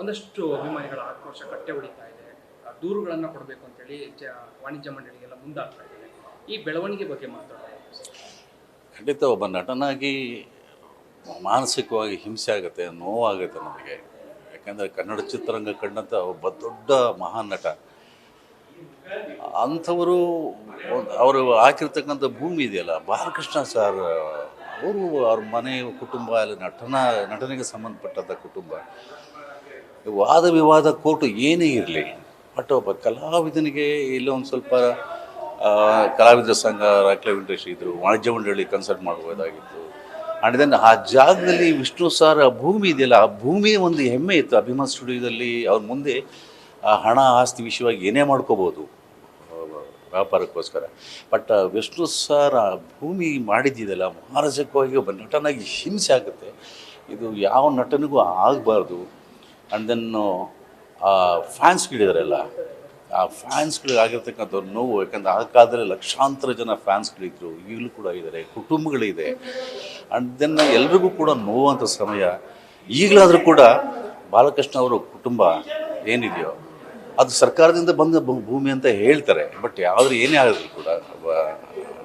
ಒಂದಷ್ಟು ಅಭಿಮಾನಿಗಳ ಆಕ್ರೋಶ ಕಟ್ಟೆ ಹೊಡಿತಾ ಇದೆ. ದೂರುಗಳನ್ನು ಕೊಡಬೇಕು ಅಂತೇಳಿ ವಾಣಿಜ್ಯ ಮಂಡಳಿಗೆಲ್ಲ ಮುಂದಾಗ್ತಾ ಇದೆ. ಈ ಬೆಳವಣಿಗೆ ಬಗ್ಗೆ ಮಾತಾಡೋದು ಖಂಡಿತ ಒಬ್ಬ ನಟನಾಗಿ ಮಾನಸಿಕವಾಗಿ ಹಿಂಸೆ ಆಗುತ್ತೆ, ನೋವಾಗುತ್ತೆ ನನಗೆ. ಯಾಕೆಂದರೆ ಕನ್ನಡ ಚಿತ್ರರಂಗ ಕಂಡಂಥ ಒಬ್ಬ ದೊಡ್ಡ ಮಹಾನ್ ನಟ, ಅಂಥವರು ಅವರು ಹಾಕಿರ್ತಕ್ಕಂಥ ಭೂಮಿ ಇದೆಯಲ್ಲ, ಬಾಲಕೃಷ್ಣ ಸರ್ ಅವರು ಅವ್ರ ಮನೆ ಕುಟುಂಬ, ಅಲ್ಲಿ ನಟನೆಗೆ ಸಂಬಂಧಪಟ್ಟಂಥ ಕುಟುಂಬ, ವಾದ ವಿವಾದ ಕೋರ್ಟು ಏನೇ ಇರಲಿ, ಬಟ್ ಒಬ್ಬ ಕಲಾವಿದನಿಗೆ ಇಲ್ಲೊಂದು ಒಂದು ಸ್ವಲ್ಪ ಕಲಾವಿದರ ಸಂಘ, ರಾಕ್ಲೈವ್ ಇಂಡಸ್ಟ್ರಿ ಇದ್ದರು, ವಾಣಿಜ್ಯ ಮಂಡಳಿ ಕನ್ಸಲ್ಟ್ ಮಾಡ್ಬೋದಾಗಿತ್ತು. ಆ್ಯಂಡ್ ದೆನ್ ಆ ಜಾಗದಲ್ಲಿ ವಿಷ್ಣು ಸರ್ ಆ ಭೂಮಿ ಇದೆಯಲ್ಲ, ಆ ಭೂಮಿಯ ಒಂದು ಹೆಮ್ಮೆ ಇತ್ತು. ಅಭಿಮಾನ್ ಸ್ಟುಡಿಯೋದಲ್ಲಿ ಅವ್ರ ಮುಂದೆ ಹಣ ಆಸ್ತಿ ವಿಷಯವಾಗಿ ಏನೇ ಮಾಡ್ಕೋಬೋದು ವ್ಯಾಪಾರಕ್ಕೋಸ್ಕರ. ಬಟ್ ವಿಷ್ಣು ಸರ್ ಆ ಭೂಮಿ ಮಾಡಿದ್ದಿದೆಯಲ್ಲ, ಮಾನಸಿಕವಾಗಿ ಒಬ್ಬ ನಟನಾಗಿ ಹಿಂಸೆ ಆಗುತ್ತೆ. ಇದು ಯಾವ ನಟನಿಗೂ ಆಗಬಾರ್ದು. ಆ್ಯಂಡ್ ದೆನ್ ಆ ಫ್ಯಾನ್ಸ್ಗಳಿದಾರಲ್ಲ, ಆ ಫ್ಯಾನ್ಸ್ಗಳಿಗೆ ಆಗಿರ್ತಕ್ಕಂಥ ನೋವು. ಯಾಕಂದರೆ ಆ ಕಾಲದಲ್ಲಿ ಲಕ್ಷಾಂತರ ಜನ ಫ್ಯಾನ್ಸ್ಗಳಿದ್ರು, ಈಗಲೂ ಕೂಡ ಇದ್ದಾರೆ, ಕುಟುಂಬಗಳಿದೆ. ಆ್ಯಂಡ್ ದೆನ್ ಎಲ್ರಿಗೂ ಕೂಡ ನೋವಂಥ ಸಮಯ. ಈಗಲಾದರೂ ಕೂಡ ಬಾಲಕೃಷ್ಣ ಅವರ ಕುಟುಂಬ ಏನಿದೆಯೋ ಅದು ಸರ್ಕಾರದಿಂದ ಬಂದ ಭೂಮಿ ಅಂತ ಹೇಳ್ತಾರೆ. ಬಟ್ ಯಾವುದೇ ಏನೇ ಆಗಿದ್ರು ಕೂಡ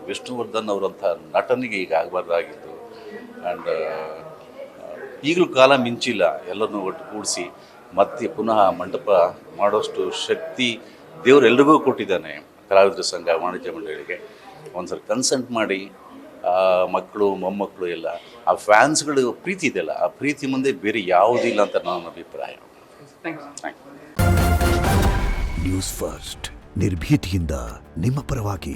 ವಿಷ್ಣುವರ್ಧನ್ ಅವರಂಥ ನಟನಿಗೆ ಈಗ ಆಗಬಾರ್ದಾಗಿತ್ತು. ಆ್ಯಂಡ್ ಈಗಲೂ ಕಾಲ ಮಿಂಚಿಲ್ಲ, ಎಲ್ಲರನ್ನೂ ಒಟ್ಟು ಕೂಡಿಸಿ ಮತ್ತೆ ಪುನಃ ಮಂಟಪ ಮಾಡೋಷ್ಟು ಶಕ್ತಿ ದೇವರು ಎಲ್ರಿಗೂ ಕೊಟ್ಟಿದ್ದಾನೆ. ಕಲಾವಿದರ ಸಂಘ, ವಾಣಿಜ್ಯ ಮಂಡಳಿಗೆ ಒಂದ್ಸಲ ಕನ್ಸಲ್ಟ್ ಮಾಡಿ ಮಕ್ಕಳು ಮೊಮ್ಮಕ್ಕಳು ಎಲ್ಲ ಆ ಫ್ಯಾನ್ಸ್ಗಳು ಪ್ರೀತಿ ಇದೆಯಲ್ಲ, ಆ ಪ್ರೀತಿ ಮುಂದೆ ಬೇರೆ ಯಾವುದಿಲ್ಲ ಅಂತ ನನ್ನ ಅಭಿಪ್ರಾಯ. ನ್ಯೂಸ್ ಫಸ್ಟ್ ನಿರ್ಭೀತಿಯಿಂದ ನಿಮ್ಮ ಪರವಾಗಿ.